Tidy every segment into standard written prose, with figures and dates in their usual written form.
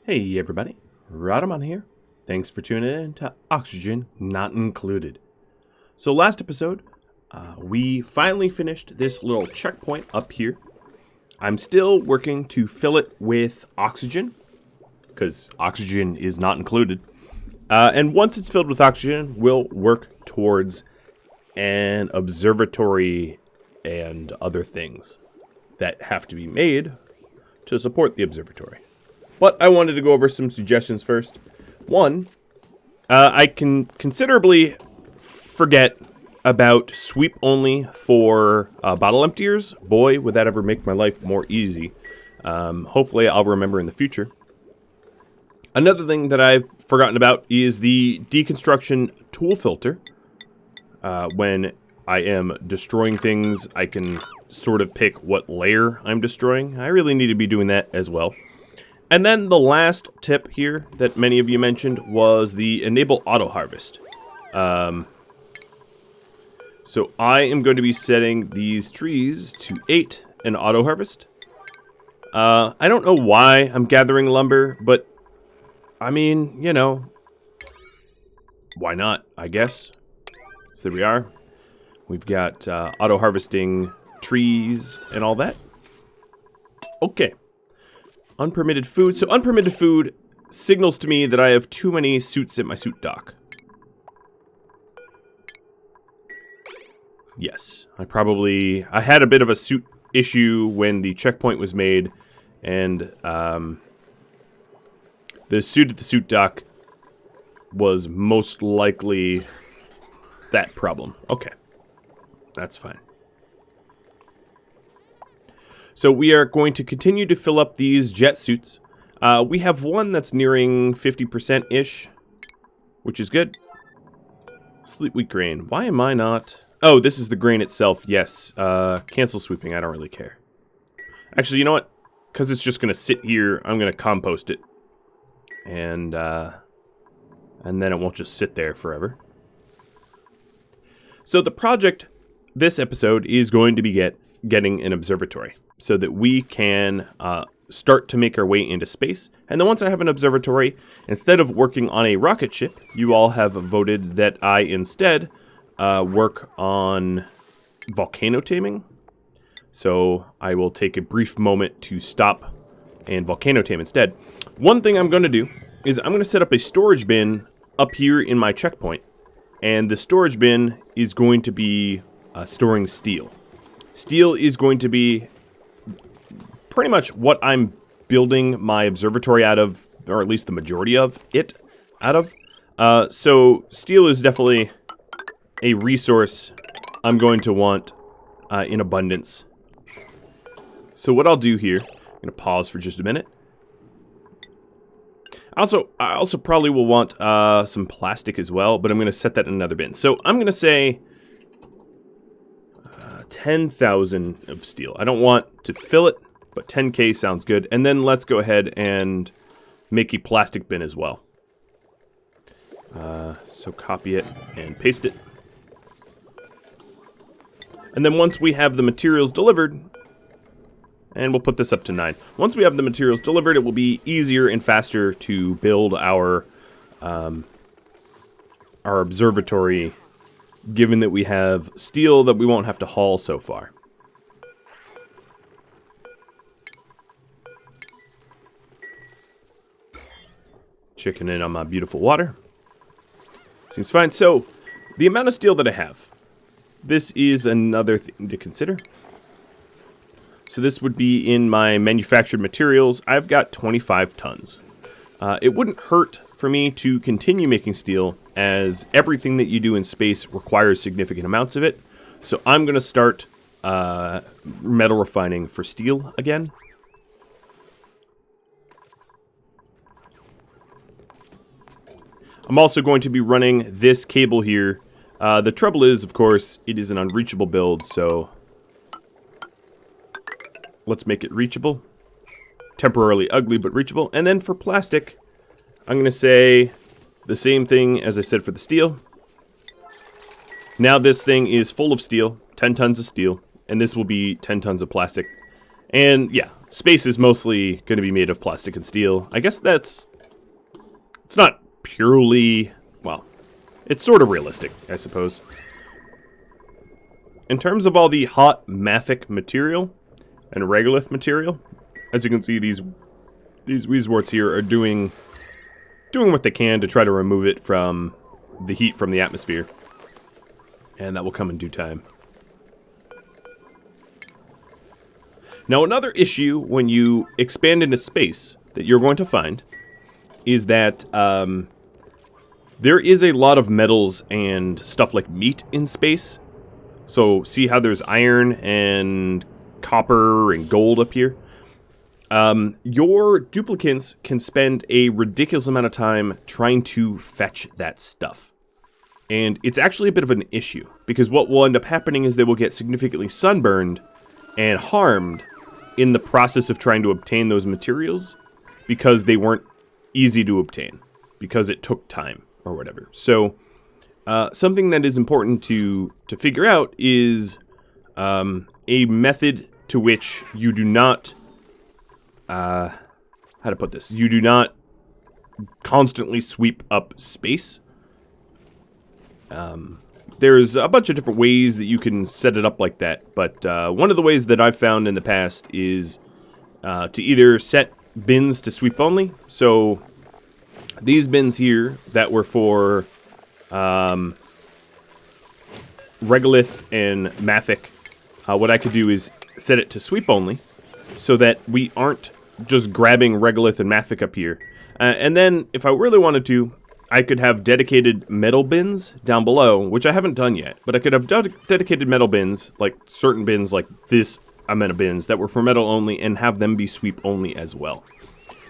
Hey everybody, Rodamon here. Thanks for tuning in to Oxygen Not Included. So last episode, we finally finished this little checkpoint up here. I'm still working to fill it with oxygen, because oxygen is not included. And once it's filled with oxygen, we'll work towards an observatory and other things that have to be made to support the observatory. But I wanted to go over some suggestions first. One, I can considerably forget about sweep only for bottle emptiers. Boy, would that ever make my life more easy. Hopefully I'll remember in the future. Another thing that I've forgotten about is the deconstruction tool filter. When I am destroying things, I can sort of pick what layer I'm destroying. I really need to be doing that as well. And then the last tip here that many of you mentioned was the enable auto harvest. So I am going to be setting these trees to 8 and auto harvest. I don't know why I'm gathering lumber, but I mean, you know, why not, I guess. So there we are. We've got auto harvesting trees and all that. Okay. Unpermitted food. So unpermitted food signals to me that I have too many suits at my suit dock. Yes, I had a bit of a suit issue when the checkpoint was made, and the suit at the suit dock was most likely that problem. Okay, that's fine. So we are going to continue to fill up these jet suits. We have one that's nearing 50%-ish, which is good. Sleep wheat grain. Why am I not... Oh, this is the grain itself. Yes. Cancel sweeping. I don't really care. Actually, you know what? Because it's just going to sit here, I'm going to compost it. And then it won't just sit there forever. So the project this episode is going to be getting an observatory, so that we can start to make our way into space. And then once I have an observatory, instead of working on a rocket ship, you all have voted that I instead work on volcano taming. So I will take a brief moment to stop and volcano tame instead. One thing I'm going to do is I'm going to set up a storage bin up here in my checkpoint. And the storage bin is going to be storing steel. Steel is going to be pretty much what I'm building my observatory out of, or at least the majority of it out of. So steel is definitely a resource I'm going to want in abundance. So what I'll do here, I'm going to pause for just a minute. I also probably will want some plastic as well, but I'm going to set that in another bin. So I'm going to say 10,000 of steel. I don't want to fill it, but 10k sounds good. And then let's go ahead and make a plastic bin as well. So copy it and paste it. And then once we have the materials delivered, and we'll put this up to 9. Once we have the materials delivered, it will be easier and faster to build our observatory, given that we have steel that we won't have to haul so far. Checking in on my beautiful water. Seems fine. So, the amount of steel that I have. This is another thing to consider. So this would be in my manufactured materials. I've got 25 tons. It wouldn't hurt for me to continue making steel, as everything that you do in space requires significant amounts of it. So I'm going to start metal refining for steel again. I'm also going to be running this cable here. The trouble is, of course, it is an unreachable build, so let's make it reachable. Temporarily ugly, but reachable. And then for plastic, I'm going to say the same thing as I said for the steel. Now this thing is full of steel, 10 tons of steel, and this will be 10 tons of plastic. And yeah, space is mostly going to be made of plastic and steel. I guess it's not purely, well, it's sort of realistic, I suppose. In terms of all the hot mafic material and regolith material, as you can see, these Weezwarts here are doing what they can to try to remove it from the heat from the atmosphere. And that will come in due time. Now, another issue when you expand into space that you're going to find is that there is a lot of metals and stuff like meat in space. So, see how there's iron and copper and gold up here? Your duplicants can spend a ridiculous amount of time trying to fetch that stuff. And it's actually a bit of an issue, because what will end up happening is they will get significantly sunburned and harmed in the process of trying to obtain those materials, because they weren't easy to obtain, because it took time or whatever. So something that is important to figure out is a method to which you do not, how to put this, you do not constantly sweep up space. There's a bunch of different ways that you can set it up like that, but one of the ways that I've found in the past is to either set bins to sweep only. So these bins here that were for Regolith and Mafic, what I could do is set it to sweep only, so that we aren't just grabbing Regolith and Mafic up here. And then, if I really wanted to, I could have dedicated metal bins down below, which I haven't done yet. But I could have dedicated metal bins, like certain bins like this amount of bins, that were for metal only, and have them be sweep only as well.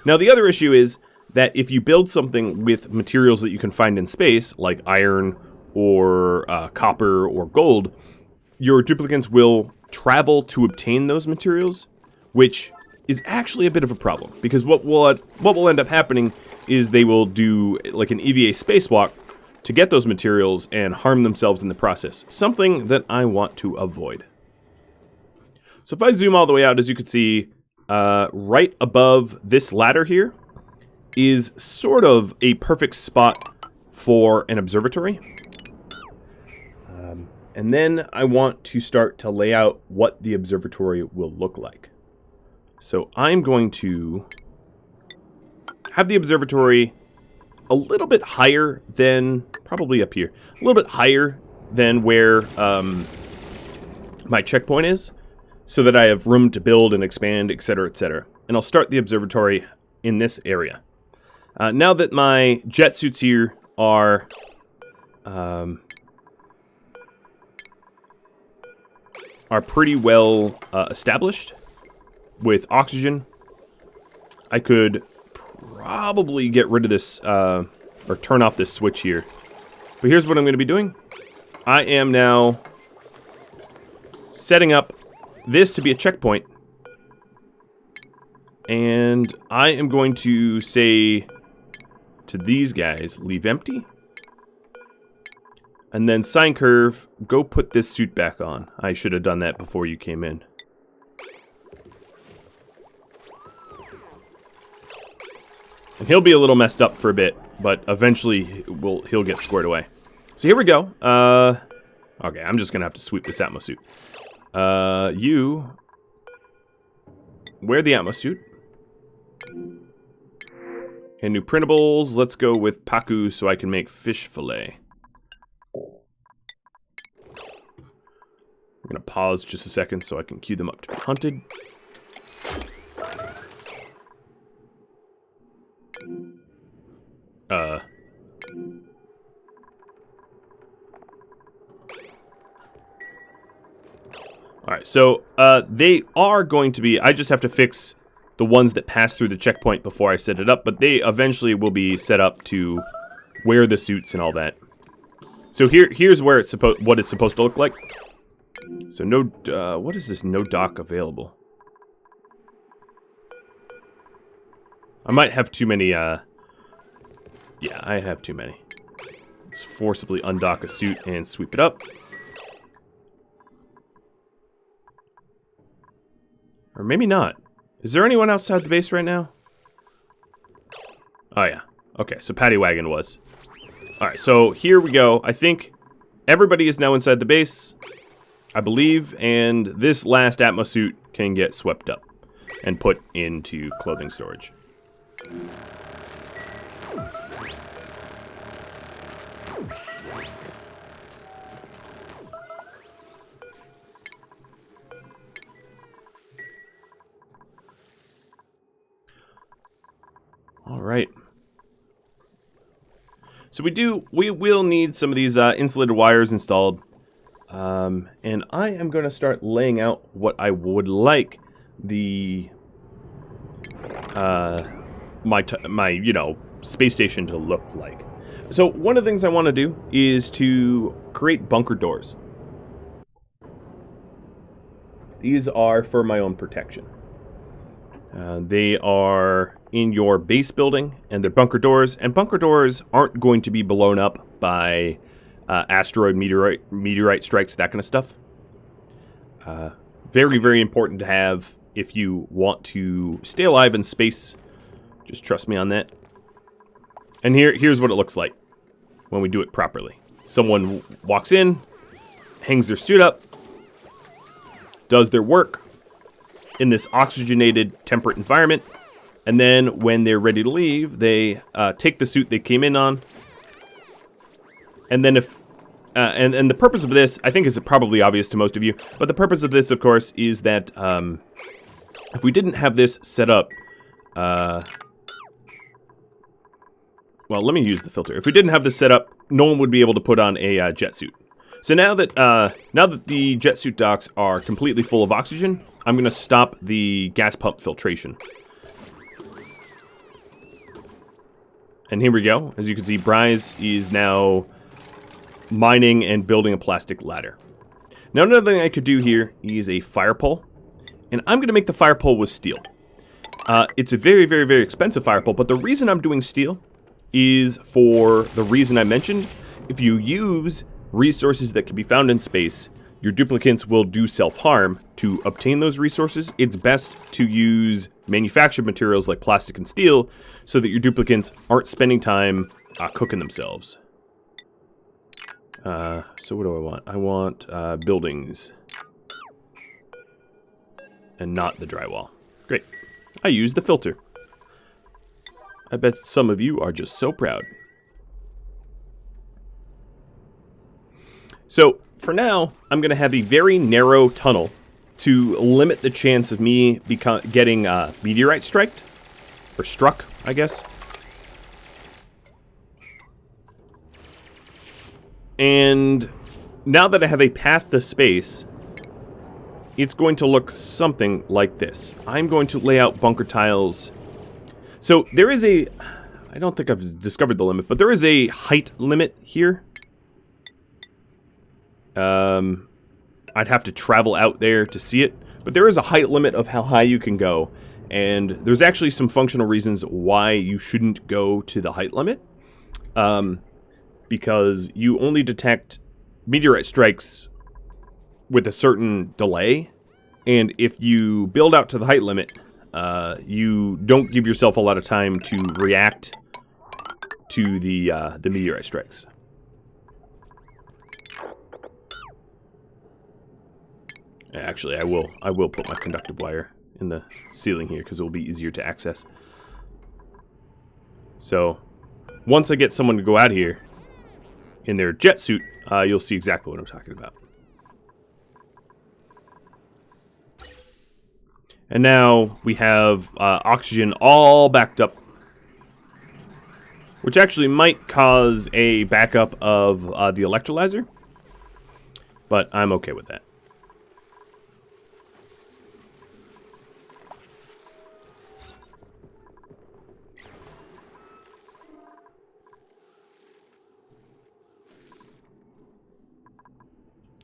Now, the other issue is that if you build something with materials that you can find in space, like iron or copper or gold, your duplicants will travel to obtain those materials, which is actually a bit of a problem, because what will end up happening is they will do like an EVA spacewalk to get those materials and harm themselves in the process, something that I want to avoid. So if I zoom all the way out, as you can see, right above this ladder here is sort of a perfect spot for an observatory. And then I want to start to lay out what the observatory will look like. So I'm going to have the observatory a little bit higher than, probably up here, a little bit higher than where my checkpoint is, so that I have room to build and expand, etc., etc. And I'll start the observatory in this area. Now that my jet suits here are pretty well established with oxygen, I could probably get rid of this, or turn off this switch here. But here's what I'm going to be doing. I am now setting up this to be a checkpoint. And I am going to say to these guys, leave empty. And then sine curve, go put this suit back on. I should have done that before you came in. And he'll be a little messed up for a bit, but eventually he'll get squared away. So here we go. Okay, I'm just gonna have to sweep this Atmo suit. You wear the Atmo suit. And new printables. Let's go with Paku so I can make fish fillet. I'm gonna pause just a second so I can queue them up to be hunted. Alright, so they are going to be, I just have to fix the ones that pass through the checkpoint before I set it up, but they eventually will be set up to wear the suits and all that. So here's where it's what it's supposed to look like. So no, what is this? No dock available. I might have too many, yeah, I have too many. Let's forcibly undock a suit and sweep it up. Or maybe not. Is there anyone outside the base right now? Oh, yeah. Okay, so Paddy Wagon was. Alright, so here we go. I think everybody is now inside the base, I believe, and this last Atmos suit can get swept up and put into clothing storage. All right. So we will need some of these insulated wires installed. And I am going to start laying out what I would like the my you know, space station to look like. So one of the things I want to do is to create bunker doors. These are for my own protection. They are in your base building, and they're bunker doors. And bunker doors aren't going to be blown up by asteroid, meteorite strikes, that kind of stuff. Very, very important to have if you want to stay alive in space. Just trust me on that. And here's what it looks like when we do it properly. Someone walks in, hangs their suit up, does their work in this oxygenated, temperate environment, and then when they're ready to leave, they take the suit they came in on, and then if and the purpose of this, I think, is probably obvious to most of you, but the purpose of this, of course, is that if we didn't have this set up, well, let me use the filter. If we didn't have this set up, no one would be able to put on a jet suit. So now that the jet suit docks are completely full of oxygen, I'm going to stop the gas pump filtration. And here we go. As you can see, Bryce is now mining and building a plastic ladder. Now another thing I could do here is a fire pole. And I'm going to make the fire pole with steel. It's a very, very, very expensive fire pole, but the reason I'm doing steel is for the reason I mentioned. If you use resources that can be found in space, your duplicates will do self-harm. To obtain those resources, it's best to use manufactured materials like plastic and steel so that your duplicates aren't spending time cooking themselves. So what do I want? I want buildings and not the drywall. Great. I used the filter. I bet some of you are just so proud. So, for now, I'm going to have a very narrow tunnel to limit the chance of me getting meteorite striked. Or struck, I guess. And now that I have a path to space, it's going to look something like this. I'm going to lay out bunker tiles. So, there is a... I don't think I've discovered the limit, but there is a height limit here. I'd have to travel out there to see it, but there is a height limit of how high you can go, and there's actually some functional reasons why you shouldn't go to the height limit, because you only detect meteorite strikes with a certain delay, and if you build out to the height limit, you don't give yourself a lot of time to react to the meteorite strikes. Actually, I will put my conductive wire in the ceiling here because it will be easier to access. So, once I get someone to go out here in their jet suit, you'll see exactly what I'm talking about. And now we have oxygen all backed up, which actually might cause a backup of the electrolyzer, but I'm okay with that.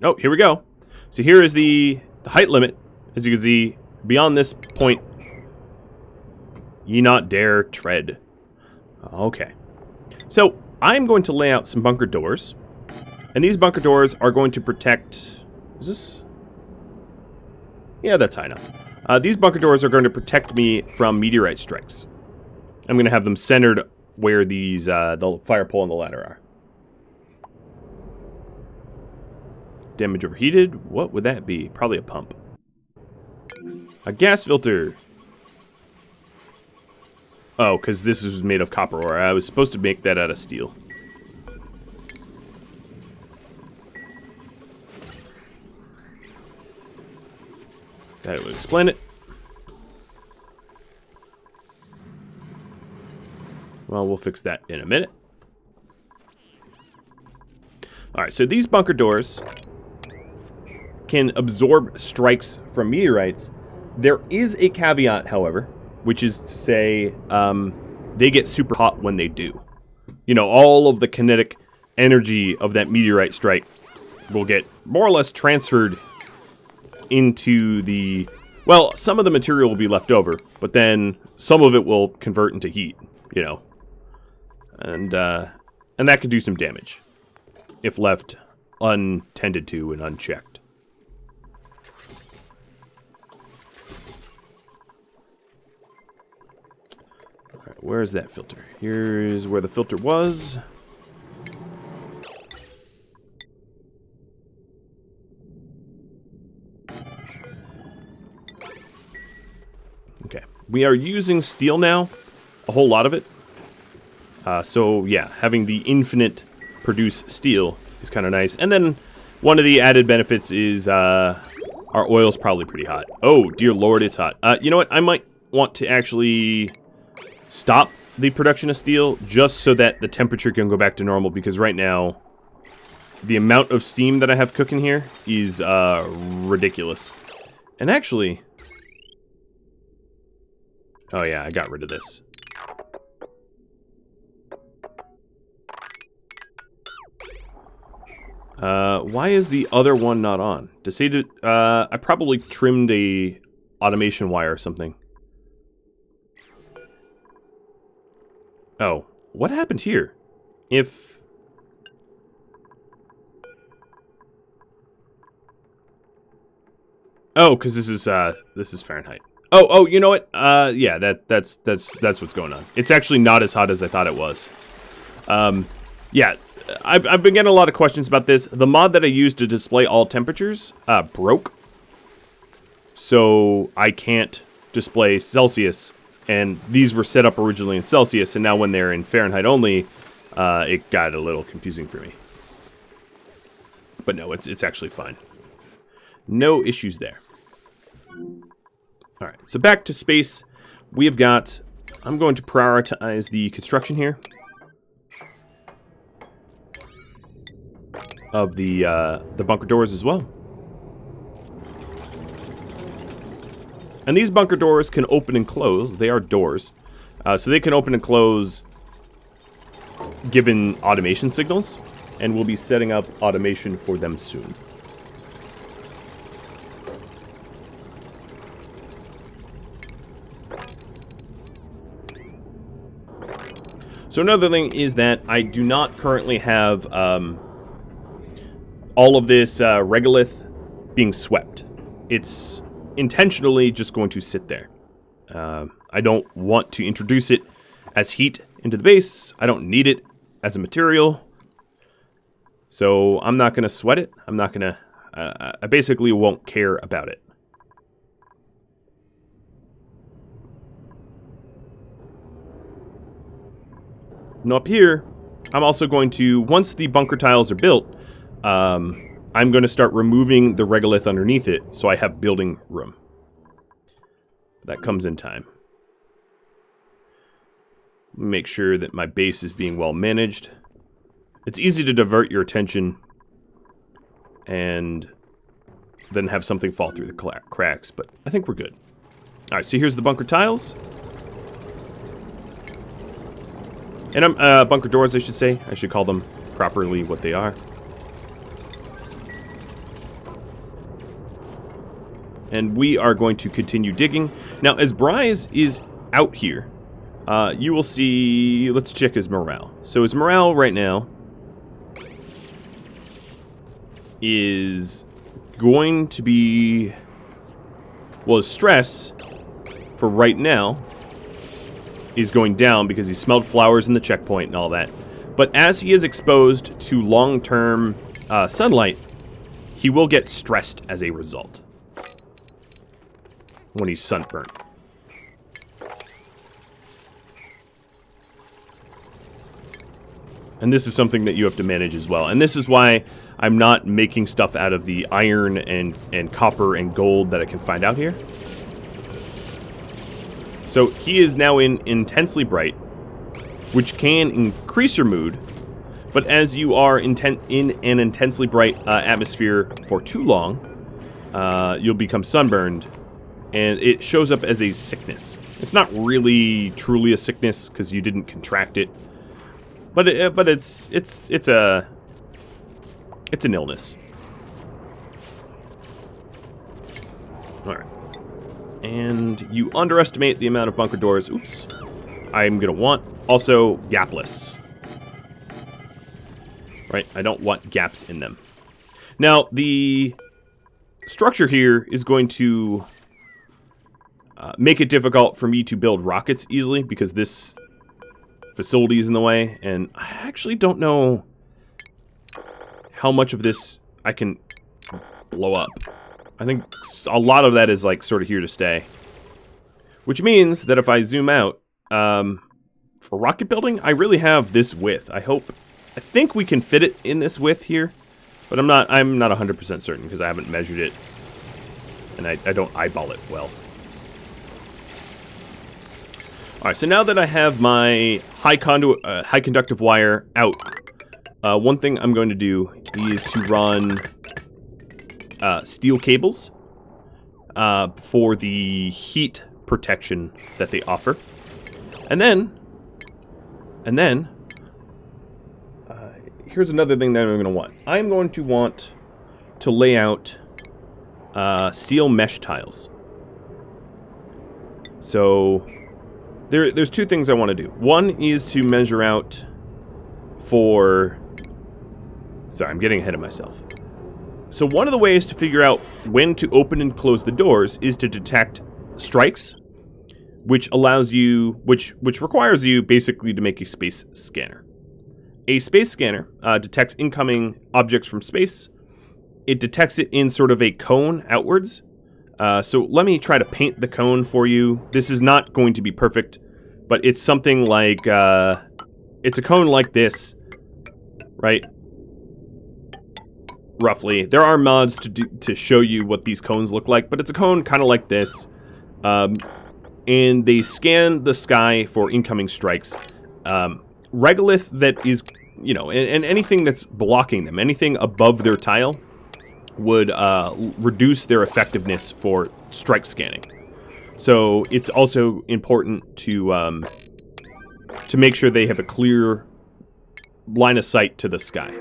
Oh, here we go. So here is the height limit. As you can see, beyond this point, ye not dare tread. Okay. So, I'm going to lay out some bunker doors. And these bunker doors are going to protect... Is this... Yeah, that's high enough. These bunker doors are going to protect me from meteorite strikes. I'm going to have them centered where these the fire pole and the ladder are. Damage overheated? What would that be? Probably a pump. A gas filter. Oh, because this is made of copper ore. I was supposed to make that out of steel. That would explain it. Well, we'll fix that in a minute. Alright, so these bunker doors can absorb strikes from meteorites. There is a caveat, however, which is to say they get super hot when they do. You know, all of the kinetic energy of that meteorite strike will get more or less transferred into the... Well, some of the material will be left over, but then some of it will convert into heat, you know. And that could do some damage if left untended to and unchecked. Alright, where is that filter? Here's where the filter was. Okay, we are using steel now, a whole lot of it. So yeah, having the infinite produce steel is kind of nice. And then one of the added benefits is our oil's probably pretty hot. Oh, dear lord, it's hot. You know what? I might want to actually stop the production of steel just so that the temperature can go back to normal, because right now the amount of steam that I have cooking here is ridiculous. And actually... Oh yeah, I got rid of this. Why is the other one not on? I probably trimmed a automation wire or something. Oh, what happened here? If... Oh, because this is Fahrenheit. Oh, you know what? Yeah, that's what's going on. It's actually not as hot as I thought it was. Yeah, I've been getting a lot of questions about this. The mod that I used to display all temperatures broke, so I can't display Celsius. And these were set up originally in Celsius, and now when they're in Fahrenheit only, it got a little confusing for me. But no, it's actually fine. No issues there. Alright, so back to space. We have got... I'm going to prioritize the construction here of the bunker doors as well. And these bunker doors can open and close. They are doors. So they can open and close given automation signals. And we'll be setting up automation for them soon. So another thing is that I do not currently have all of this regolith being swept. It's intentionally just going to sit there. I don't want to introduce it as heat into the base. I don't need it as a material. So I'm not going to sweat it. I'm not going to... I basically won't care about it. And up here, I'm also going to, once the bunker tiles are built, I'm going to start removing the regolith underneath it so I have building room. That comes in time. Make sure that my base is being well managed. It's easy to divert your attention and then have something fall through the cracks, but I think we're good. Alright, so here's the bunker tiles. And bunker doors, I should say. I should call them properly what they are. And we are going to continue digging. Now, as Bryce is out here, you will see... Let's check his morale. So his morale right now is going to be Well, his stress for right now is going down because he smelled flowers in the checkpoint and all that. But as he is exposed to long-term sunlight, he will get stressed as a result when he's sunburnt. And this is something that you have to manage as well. And this is why I'm not making stuff out of the iron and copper and gold that I can find out here. So he is now in intensely bright, which can increase your mood. But as you are in an intensely bright atmosphere for too long, you'll become sunburned. And it shows up as a sickness. It's not really truly a sickness because you didn't contract it. But it's an illness. All right. And you underestimate the amount of bunker doors. Oops. I'm going to want also gapless. Right? I don't want gaps in them. Now, the structure here is going to make it difficult for me to build rockets easily because this facility is in the way, and I actually don't know how much of this I can blow up. I think a lot of that is like sort of here to stay, which means that if I zoom out for rocket building, I really have this width. I think we can fit it in this width here, but I'm not 100% certain because I haven't measured it and I don't eyeball it well. Alright, so now that I have my high conductive wire out, one thing I'm going to do is to run steel cables for the heat protection that they offer. And then, here's another thing that I'm going to want. I'm going to want to lay out steel mesh tiles. So there's two things I want to do. One is to measure out for... Sorry, I'm getting ahead of myself. So one of the ways to figure out when to open and close the doors is to detect strikes, which allows you, which requires you basically to make a space scanner. A space scanner detects incoming objects from space. It detects it in sort of a cone outwards. So let me try to paint the cone for you. This is not going to be perfect, but it's something like, it's a cone like this, right? Roughly. There are mods to show you what these cones look like, but it's a cone kind of like this. And they scan the sky for incoming strikes. Regolith that is, you know, and anything that's blocking them, anything above their tile would reduce their effectiveness for strike scanning. So it's also important to make sure they have a clear line of sight to the sky.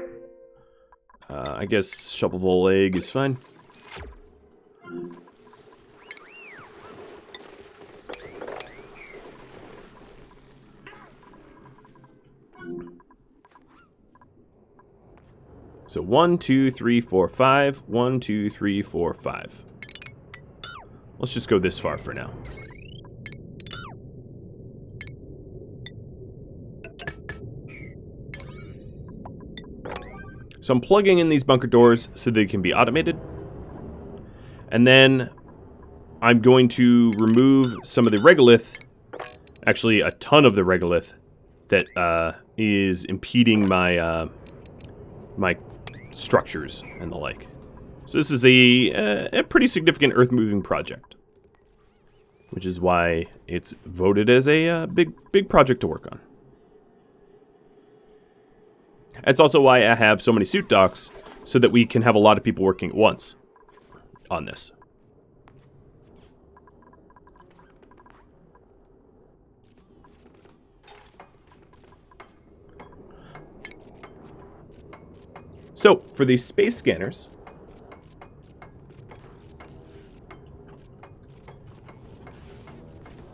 I guess shovelful egg is fine. So 1, 2, 3, 4, 5. 1, 2, 3, 4, 5. Let's just go this far for now. So I'm plugging in these bunker doors so they can be automated. And then I'm going to remove some of the regolith, actually a ton of the regolith that is impeding my my structures and the like. So this is a pretty significant earth-moving project, which is why it's voted as a big project to work on. That's also why I have so many suit docks, so that we can have a lot of people working at once on this. So, for these space scanners,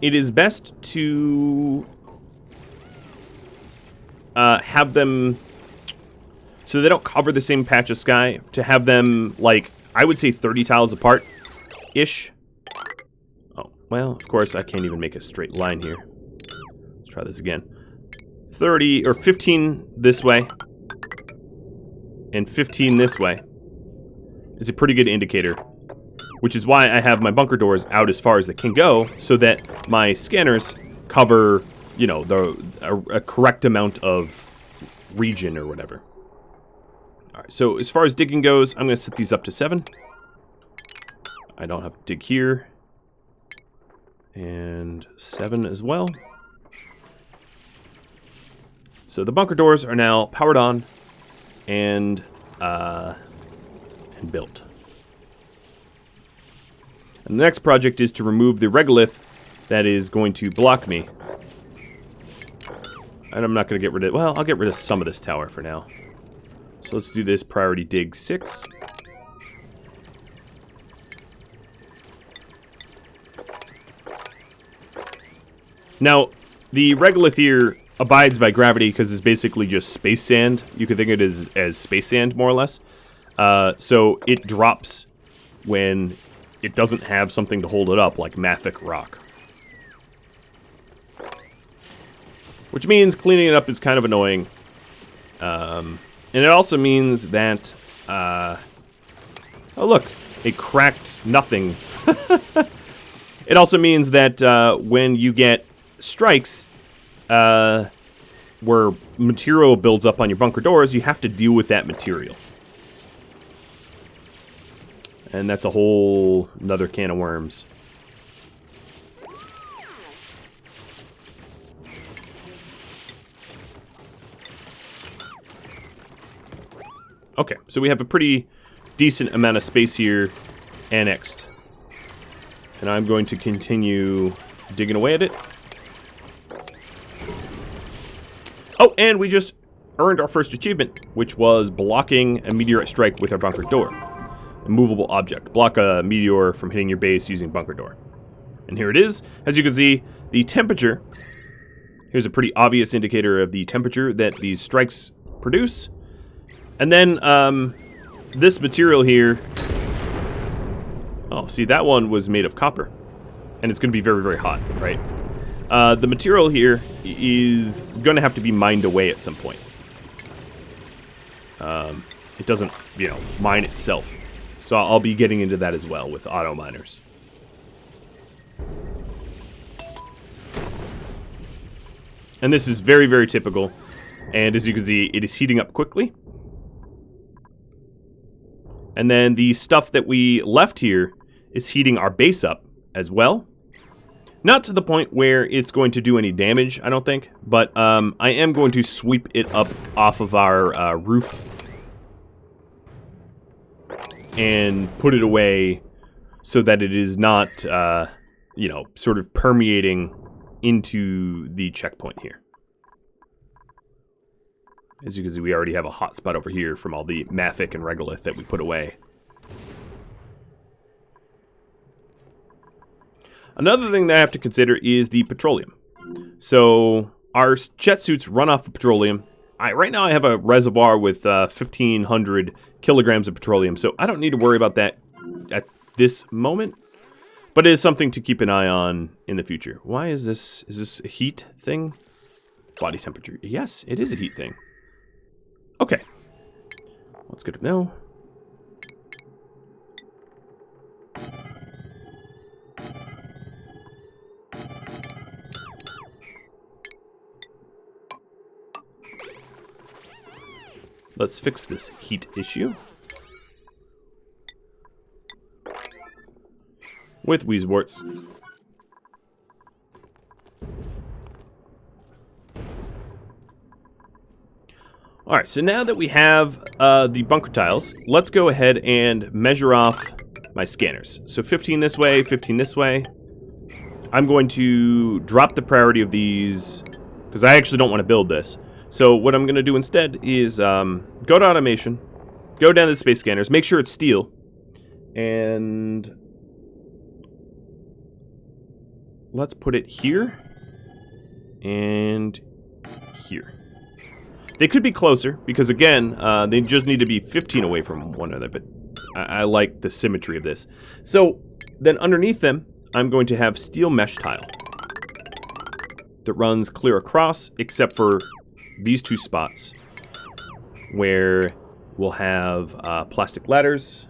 it is best to have them so they don't cover the same patch of sky, to have them, like, I would say 30 tiles apart-ish. well, of course, I can't even make a straight line here. Let's try this again. 30, or 15 this way, and 15 this way is a pretty good indicator, which is why I have my bunker doors out as far as they can go, so that my scanners cover, you know, a correct amount of region or whatever. Alright, so as far as digging goes, I'm going to set these up to 7. I don't have to dig here. And 7 as well. So the bunker doors are now powered on and built. And the next project is to remove the regolith that is going to block me. And I'm not going to get rid of... well, I'll get rid of some of this tower for now. So let's do this priority dig 6. Now, the regolith here abides by gravity because it's basically just space sand. You can think of it as space sand, more or less. So it drops when it doesn't have something to hold it up, like mafic rock. Which means cleaning it up is kind of annoying. And it also means that... oh, look. A cracked nothing. It also means that when you get strikes... where material builds up on your bunker doors, you have to deal with that material. And that's a whole another can of worms. Okay, so we have a pretty decent amount of space here annexed. And I'm going to continue digging away at it. Oh, and we just earned our first achievement, which was blocking a meteorite strike with our bunker door. A movable object. Block a meteor from hitting your base using bunker door. And here it is. As you can see, the temperature. Here's a pretty obvious indicator of the temperature that these strikes produce. And then, this material here. Oh, see, that one was made of copper. And it's going to be very, very hot, right? The material here is going to have to be mined away at some point. It doesn't, you know, mine itself. So I'll be getting into that as well with auto miners. And this is very, very typical. And as you can see, it is heating up quickly. And then the stuff that we left here is heating our base up as well. Not to the point where it's going to do any damage, I don't think. But I am going to sweep it up off of our roof. And put it away so that it is not, you know, sort of permeating into the checkpoint here. As you can see, we already have a hot spot over here from all the mafic and regolith that we put away. Another thing that I have to consider is the petroleum. So our jet suits run off of petroleum. Right now I have a reservoir with 1,500 kilograms of petroleum, so I don't need to worry about that at this moment. But it is something to keep an eye on in the future. Why is this? Is this a heat thing? Body temperature. Yes, it is a heat thing. Okay. That's good to know. Let's fix this heat issue. With Weezeworts. Alright, so now that we have the bunker tiles, let's go ahead and measure off my scanners. So 15 this way, 15 this way. I'm going to drop the priority of these, because I actually don't want to build this. So what I'm going to do instead is go to automation, go down to the space scanners, make sure it's steel, and let's put it here and here. They could be closer because, again, they just need to be 15 away from one another, but I like the symmetry of this. So then underneath them, I'm going to have steel mesh tile that runs clear across, except for these two spots where we'll have plastic ladders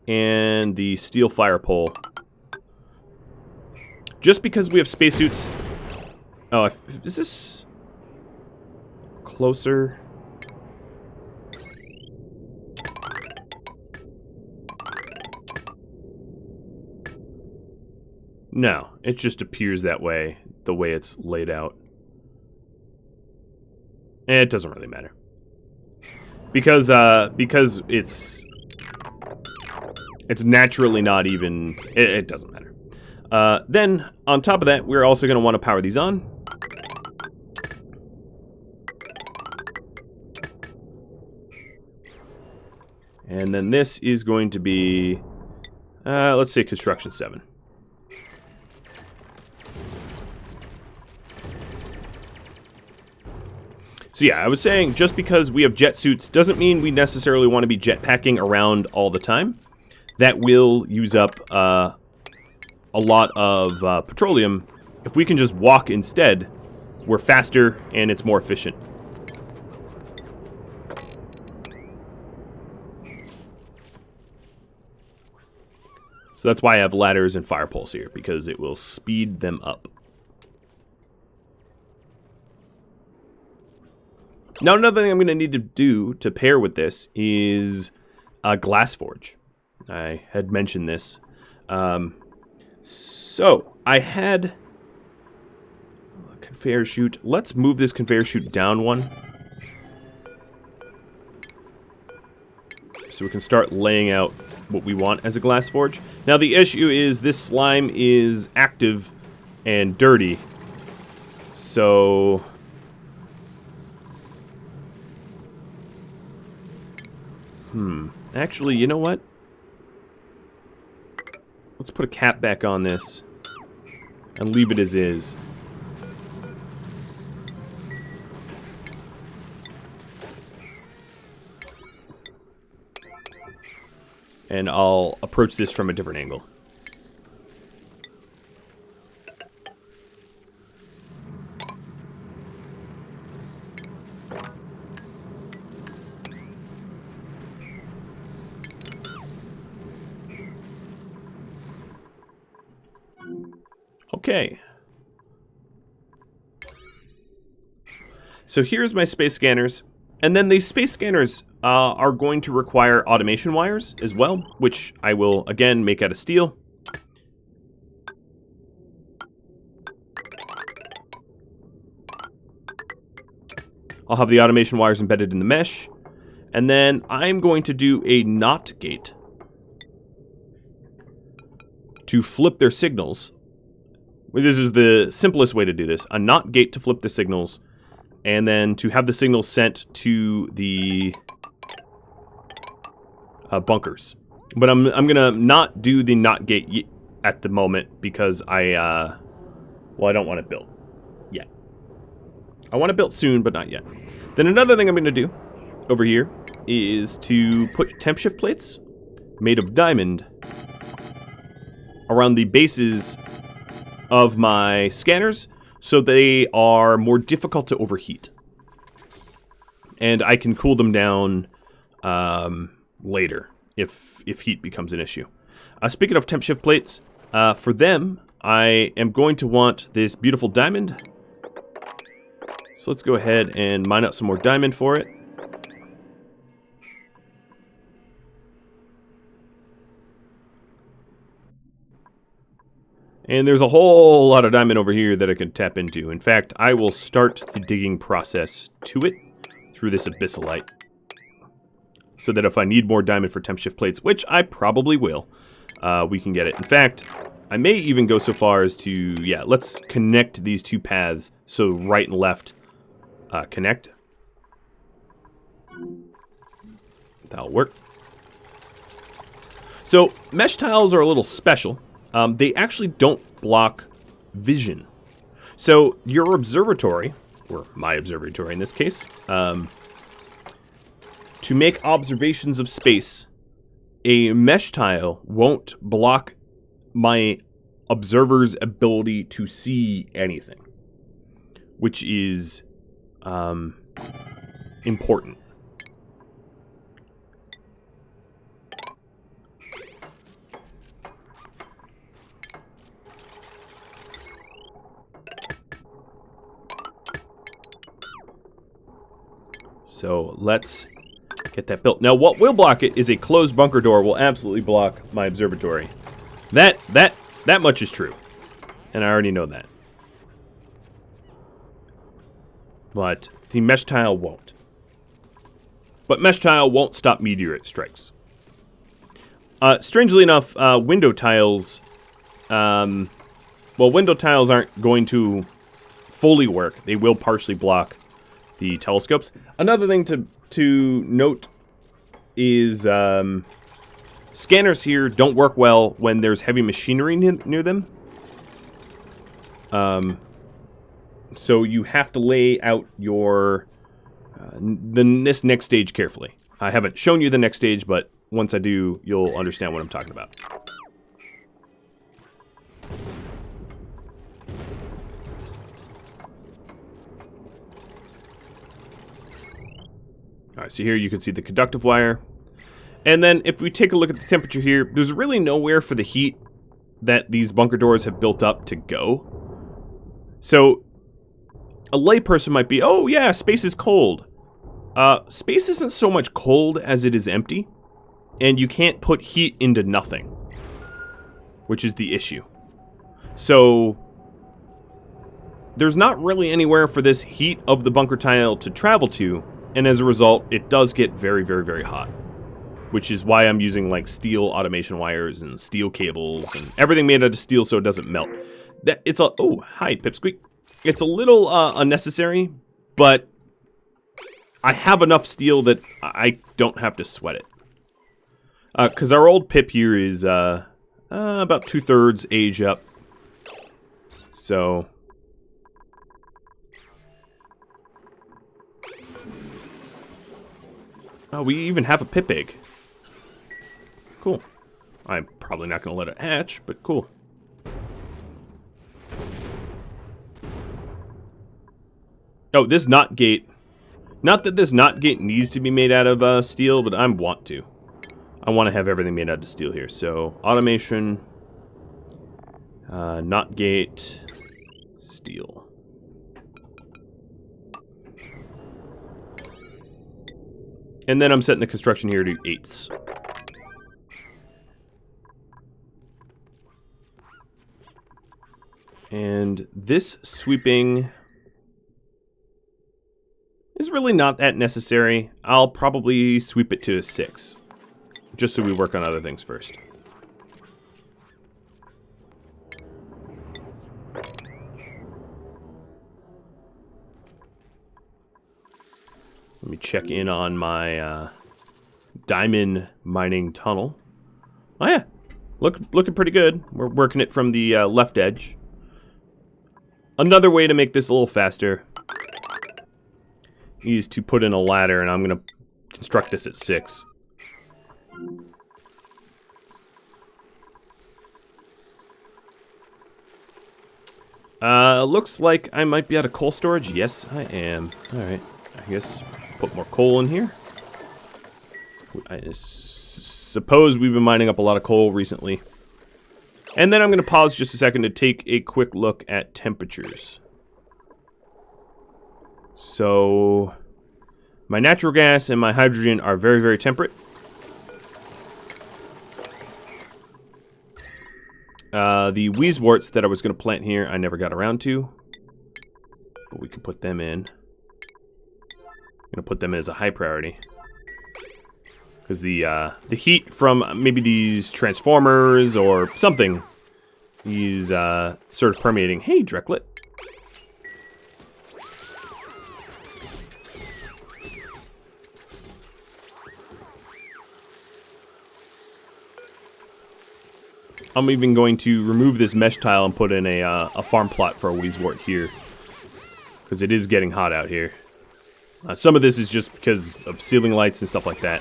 and the steel fire pole. Just because we have spacesuits. Oh, is this closer? No, it just appears that way, the way it's laid out. It doesn't really matter. Because it's naturally not even, it doesn't matter. Then, on top of that, we're also going to want to power these on. And then this is going to be, let's say construction 7. So yeah, I was saying just because we have jet suits doesn't mean we necessarily want to be jetpacking around all the time. That will use up a lot of petroleum. If we can just walk instead, we're faster and it's more efficient. So that's why I have ladders and fire poles here, because it will speed them up. Now, another thing I'm going to need to do to pair with this is a glass forge. I had mentioned this. So, I had a conveyor chute. Let's move this conveyor chute down one. So we can start laying out what we want as a glass forge. Now, the issue is this slime is active and dirty. So actually, you know what? Let's put a cap back on this and leave it as is. And I'll approach this from a different angle. Okay. So here's my space scanners. And then these space scanners are going to require automation wires as well, which I will, again, make out of steel. I'll have the automation wires embedded in the mesh. And then I'm going to do a NOT gate to flip their signals. This is the simplest way to do this. A NOT gate to flip the signals, and then to have the signals sent to the bunkers. But I'm gonna not do the NOT gate at the moment because I don't want it built yet. I want it built soon, but not yet. Then another thing I'm gonna do over here is to put temp shift plates made of diamond around the bases of my scanners, so they are more difficult to overheat. And I can cool them down later if heat becomes an issue. Speaking of temp shift plates, for them, I am going to want this beautiful diamond. So let's go ahead and mine out some more diamond for it. And there's a whole lot of diamond over here that I can tap into. In fact, I will start the digging process to it through this abyssalite. So that if I need more diamond for temp shift plates, which I probably will, we can get it. In fact, I may even go so far as to, yeah, let's connect these two paths. So right and left connect. That'll work. So mesh tiles are a little special. They actually don't block vision. So your observatory, or my observatory in this case, to make observations of space, a mesh tile won't block my observer's ability to see anything, which is important. So let's get that built. Now, what will block it is a closed bunker door will absolutely block my observatory. That much is true, and I already know that. But the mesh tile won't. But mesh tile won't stop meteorite strikes. Strangely enough, window tiles, window tiles aren't going to fully work. They will partially block the telescopes. Another thing to note is scanners here don't work well when there's heavy machinery near them. So you have to lay out your this next stage carefully. I haven't shown you the next stage, but once I do, you'll understand what I'm talking about. Alright, so here you can see the conductive wire. And then if we take a look at the temperature here, there's really nowhere for the heat that these bunker doors have built up to go. So a layperson might be, oh yeah, space is cold. Space isn't so much cold as it is empty. And you can't put heat into nothing, which is the issue. So there's not really anywhere for this heat of the bunker tile to travel to. And as a result, it does get very, very, very hot. Which is why I'm using like steel automation wires and steel cables and everything made out of steel so it doesn't melt. Oh, hi, Pipsqueak. It's a little unnecessary, but I have enough steel that I don't have to sweat it. Because our old Pip here is about 2/3 age up. So oh, we even have a Pip egg. Cool. I'm probably not going to let it hatch, but cool. Oh, this knot gate. Not that this knot gate needs to be made out of steel, but I want to. I want to have everything made out of steel here. So, automation, knot gate, steel. And then I'm setting the construction here to 8s. And this sweeping is really not that necessary. I'll probably sweep it to a 6. Just so we work on other things first. Let me check in on my diamond mining tunnel. Oh yeah, looking pretty good. We're working it from the left edge. Another way to make this a little faster is to put in a ladder, and I'm going to construct this at 6. Looks like I might be out of coal storage. Yes, I am. Alright, I guess put more coal in here. I suppose we've been mining up a lot of coal recently. And then I'm going to pause just a second to take a quick look at temperatures. So, my natural gas and my hydrogen are very, very temperate. The Weezeworts that I was going to plant here, I never got around to. But we can put them in. I'm going to put them in as a high priority. Because the heat from maybe these transformers or something is sort of permeating. Hey, Dreklet. I'm even going to remove this mesh tile and put in a farm plot for a Weezewort here. Because it is getting hot out here. Some of this is just because of ceiling lights and stuff like that.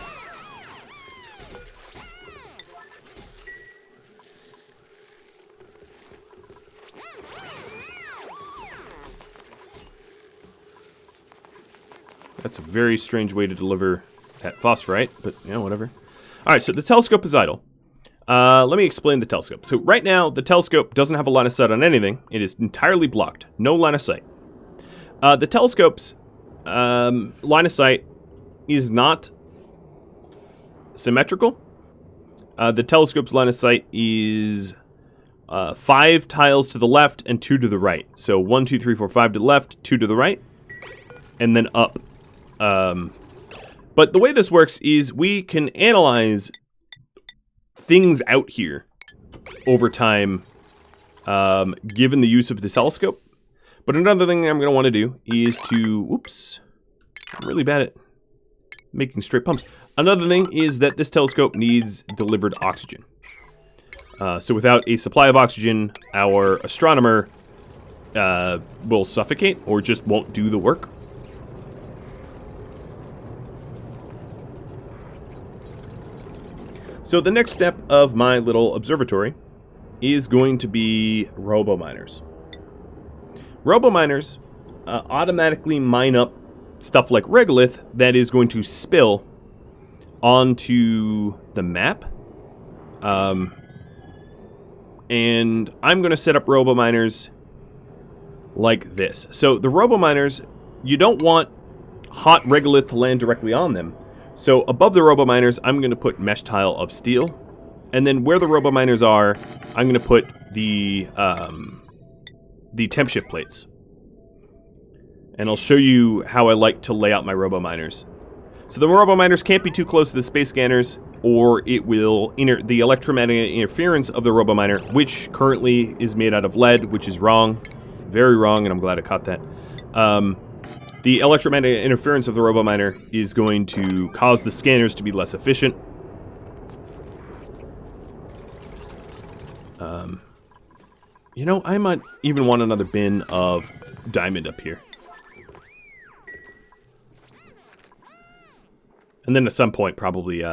That's a very strange way to deliver that phosphorite, but, you know, whatever. Alright, so the telescope is idle. Let me explain the telescope. So right now, the telescope doesn't have a line of sight on anything. It is entirely blocked. No line of sight. The telescope's line of sight is not symmetrical. The telescope's line of sight is 5 tiles to the left and 2 to the right. So 1, 2, 3, 4, 5 to the left, 2 to the right, and then up. But the way this works is we can analyze things out here over time, given the use of the telescope. But another thing I'm going to want to do is to... Whoops. I'm really bad at making straight pumps. Another thing is that this telescope needs delivered oxygen. So without a supply of oxygen, our astronomer will suffocate or just won't do the work. So the next step of my little observatory is going to be robo-miners. Robo-miners automatically mine up stuff like Regolith that is going to spill onto the map. And I'm going to set up robo-miners like this. So the robo-miners, you don't want hot Regolith to land directly on them. So above the robo-miners, I'm going to put mesh tile of steel. And then where the robo-miners are, I'm going to put the temp shift plates. And I'll show you how I like to lay out my robo-miners. So the robo-miners can't be too close to the space scanners, or it will the electromagnetic interference of the robo-miner, which currently is made out of lead, which is wrong. Very wrong, and I'm glad I caught that. The electromagnetic interference of the robo-miner is going to cause the scanners to be less efficient. You know, I might even want another bin of diamond up here. And then at some point, probably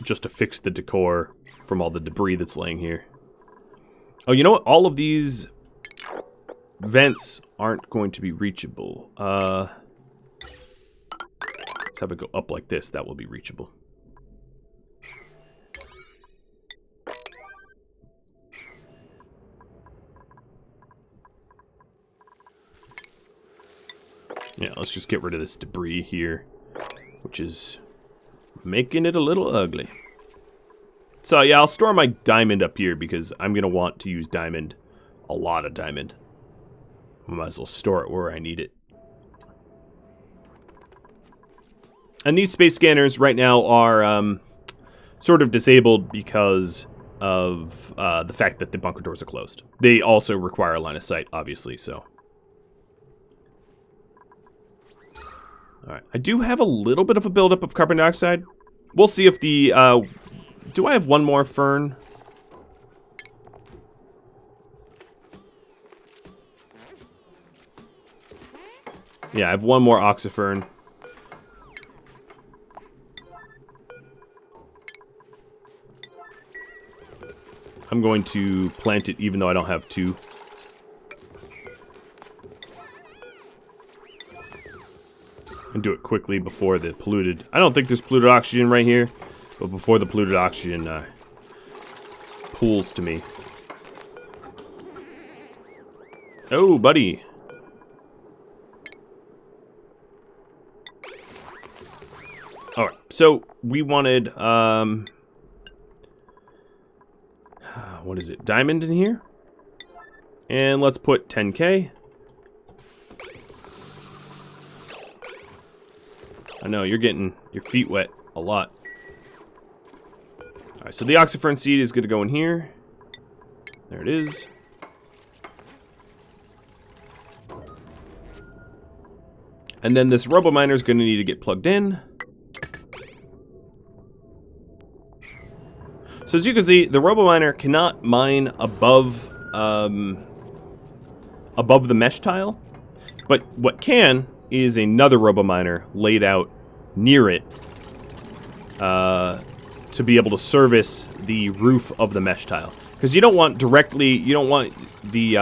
just to fix the decor from all the debris that's laying here. Oh, you know what? All of these vents aren't going to be reachable. Let's have it go up like this. That will be reachable. Yeah, let's just get rid of this debris here, which is making it a little ugly. So yeah, I'll store my diamond up here because I'm going to want to use diamond, a lot of diamond. I might as well store it where I need it. And these space scanners right now are sort of disabled because of the fact that the bunker doors are closed. They also require a line of sight, obviously, so. Alright, I do have a little bit of a buildup of carbon dioxide. We'll see if the, do I have one more fern? Yeah, I have one more oxifern. I'm going to plant it even though I don't have two. And do it quickly before the polluted... I don't think there's polluted oxygen right here, but before the polluted oxygen pools to me. Oh, buddy. Alright, so we wanted, what is it, diamond in here? And let's put 10K. I know, you're getting your feet wet a lot. Alright, so the oxifern seed is going to go in here. There it is. And then this robo-miner is going to need to get plugged in. So as you can see, the robo-miner cannot mine above above the mesh tile. But what can is another robo-miner laid out near it to be able to service the roof of the mesh tile. Because you don't want directly, you don't want the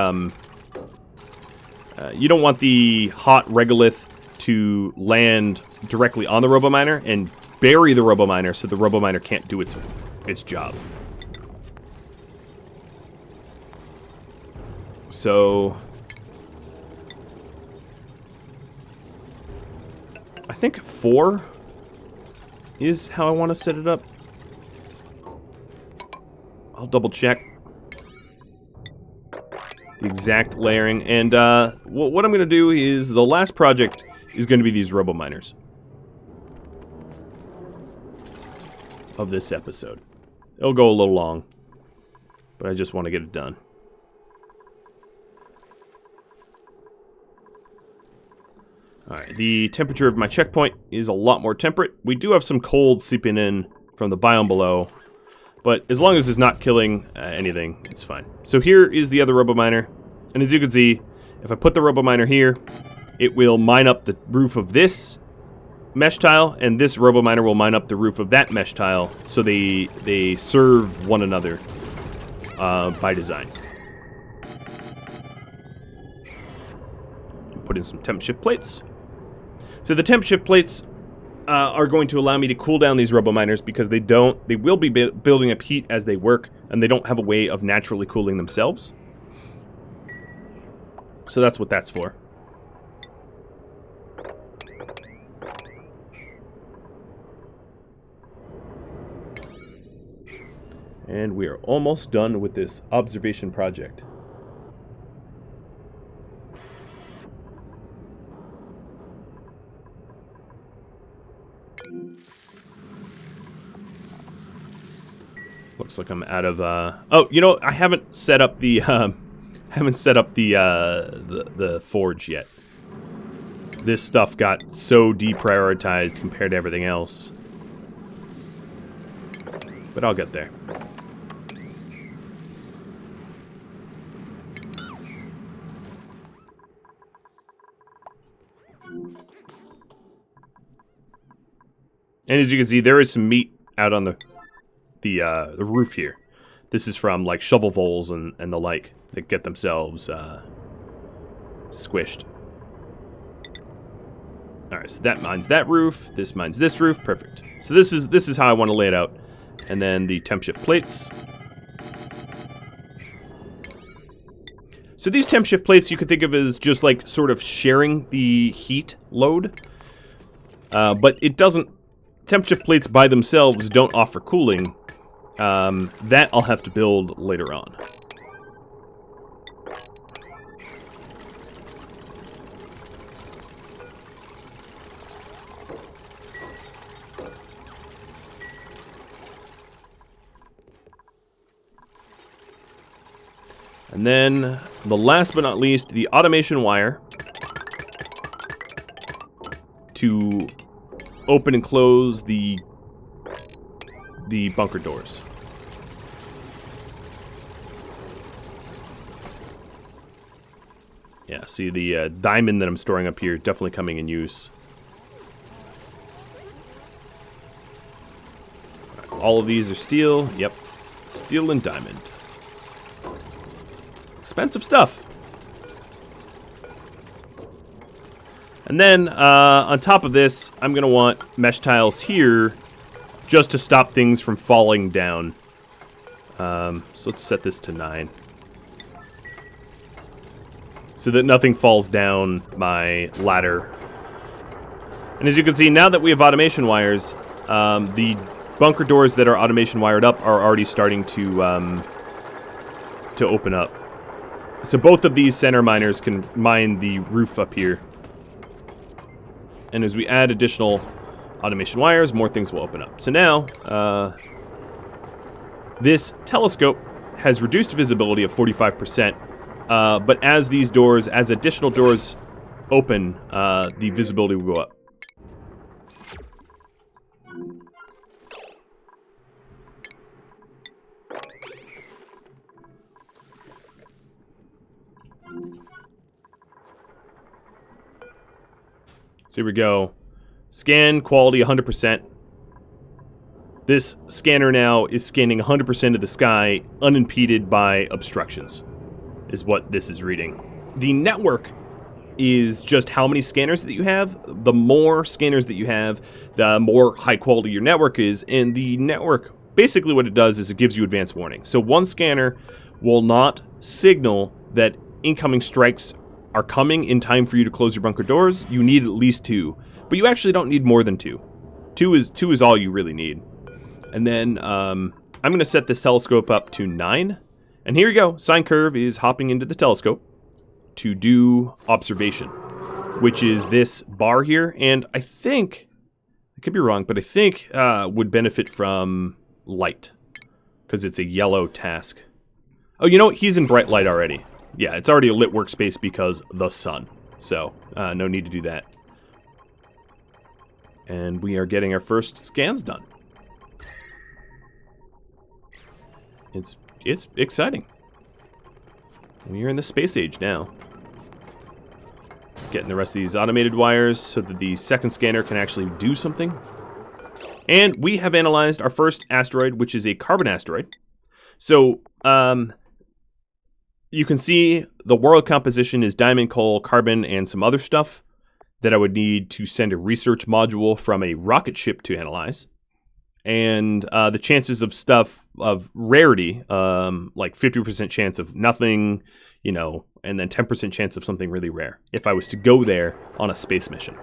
hot regolith to land directly on the RoboMiner and bury the RoboMiner so the RoboMiner can't do its job. So I think 4 is how I want to set it up. I'll double check the exact layering. And what I'm going to do is the last project is going to be these RoboMiners of this episode. It'll go a little long, but I just want to get it done. Alright, the temperature of my checkpoint is a lot more temperate. We do have some cold seeping in from the biome below, but as long as it's not killing anything, it's fine. So here is the other RoboMiner, and as you can see, if I put the RoboMiner here, it will mine up the roof of this mesh tile, and this RoboMiner will mine up the roof of that mesh tile, so they serve one another by design. Put in some temp shift plates. So the temp shift plates are going to allow me to cool down these RoboMiners because they will be building up heat as they work, and they don't have a way of naturally cooling themselves. So that's what that's for. And we are almost done with this observation project. Looks like I'm out of oh, you know, I haven't set up the the forge yet. This stuff got so deprioritized compared to everything else. But I'll get there. And as you can see, there is some meat out on the roof here. This is from like shovel voles and the like that get themselves squished. All right, so that mines that roof. This mines this roof. Perfect. So this is how I want to lay it out. And then the temp shift plates. So these temp shift plates you could think of as just like sort of sharing the heat load, but it doesn't. Temp shift plates by themselves don't offer cooling. That I'll have to build later on. And then, the last but not least, the automation wire to open and close the bunker doors. Yeah, see the diamond that I'm storing up here definitely coming in use. All of these are steel. Yep, steel and diamond. Expensive stuff. And then, on top of this, I'm going to want mesh tiles here just to stop things from falling down. So let's set this to 9. So that nothing falls down my ladder. And as you can see, now that we have automation wires, the bunker doors that are automation wired up are already starting to open up. So both of these center miners can mine the roof up here. And as we add additional automation wires, more things will open up. So now, this telescope has reduced visibility of 45%, but as additional doors open, the visibility will go up. So here we go. Scan quality 100%. This scanner now is scanning 100% of the sky unimpeded by obstructions, is what this is reading. The network is just how many scanners that you have. The more scanners that you have, the more high quality your network is. And the network, basically what it does is it gives you advance warning. So one scanner will not signal that incoming strikes are coming in time for you to close your bunker doors. You need at least 2. But you actually don't need more than 2. 2 is all you really need. And then I'm going to set this telescope up to 9. And here you go. Sine Curve is hopping into the telescope to do observation, which is this bar here. And I think, I could be wrong, but I think would benefit from light because it's a yellow task. Oh, you know what? He's in bright light already. Yeah, it's already a lit workspace because the sun. So no need to do that. And we are getting our first scans done. It's exciting. We are in the space age now. Getting the rest of these automated wires so that the second scanner can actually do something. And we have analyzed our first asteroid, which is a carbon asteroid. So, you can see the world composition is diamond, coal, carbon, and some other stuff that I would need to send a research module from a rocket ship to analyze. And the chances of stuff of rarity, like 50% chance of nothing, you know, and then 10% chance of something really rare if I was to go there on a space mission.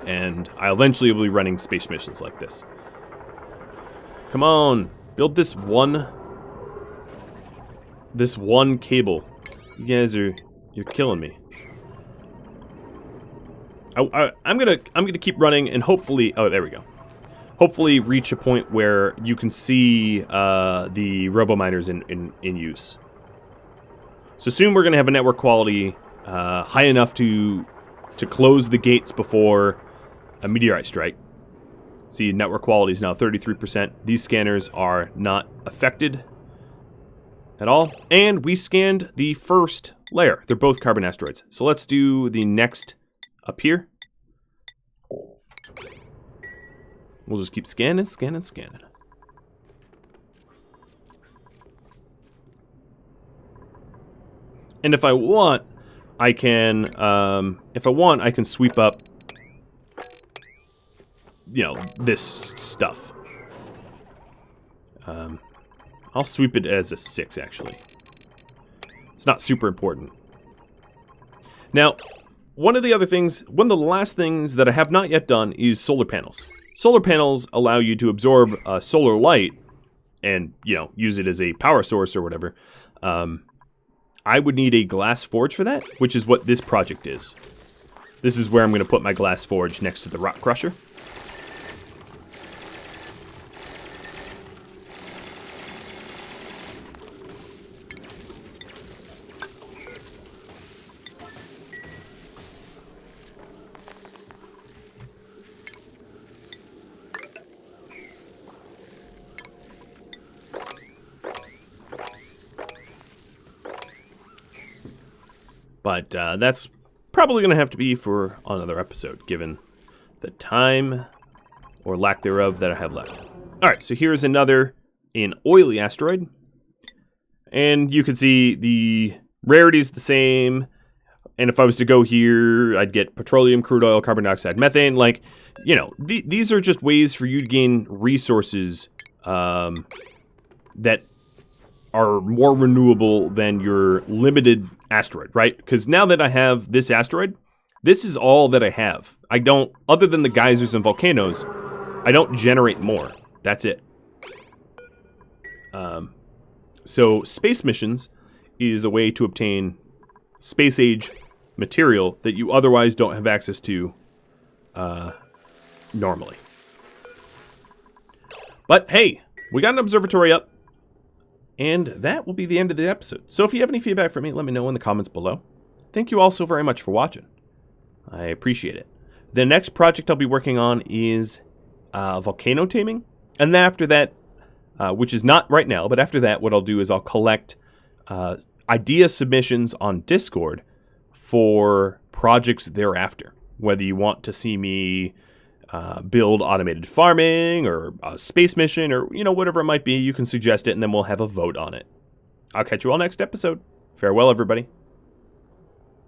And I eventually will be running space missions like this. Come on, build this one cable. You guys you're killing me. I'm gonna keep running and hopefully, oh, there we go. Hopefully reach a point where you can see the robo-miners in use. So soon we're going to have a network quality high enough to close the gates before a meteorite strike. See, network quality is now 33%. These scanners are not affected at all. And we scanned the first layer. They're both carbon asteroids. So let's do the next up here. We'll just keep scanning. And if I want, I can, sweep up, you know, this stuff. I'll sweep it as a 6, actually. It's not super important. Now, one of the last things that I have not yet done is solar panels. Solar panels allow you to absorb solar light and, you know, use it as a power source or whatever. I would need a glass forge for that, which is what this project is. This is where I'm going to put my glass forge next to the rock crusher. But that's probably going to have to be for another episode, given the time or lack thereof that I have left. All right, so here's an oily asteroid. And you can see the rarity is the same. And if I was to go here, I'd get petroleum, crude oil, carbon dioxide, methane. Like, you know, these are just ways for you to gain resources that are more renewable than your limited asteroid, right? Because now that I have this asteroid, this is all that I have. I don't, other than the geysers and volcanoes, I don't generate more. That's it. So space missions is a way to obtain space age material that you otherwise don't have access to normally. But hey, we got an observatory up. And that will be the end of the episode. So if you have any feedback for me, let me know in the comments below. Thank you all so very much for watching. I appreciate it. The next project I'll be working on is volcano taming. And then after that, which is not right now, but after that, what I'll do is I'll collect idea submissions on Discord for projects thereafter. Whether you want to see me build automated farming or a space mission or, you know, whatever it might be, you can suggest it and then we'll have a vote on it. I'll catch you all next episode. Farewell, everybody.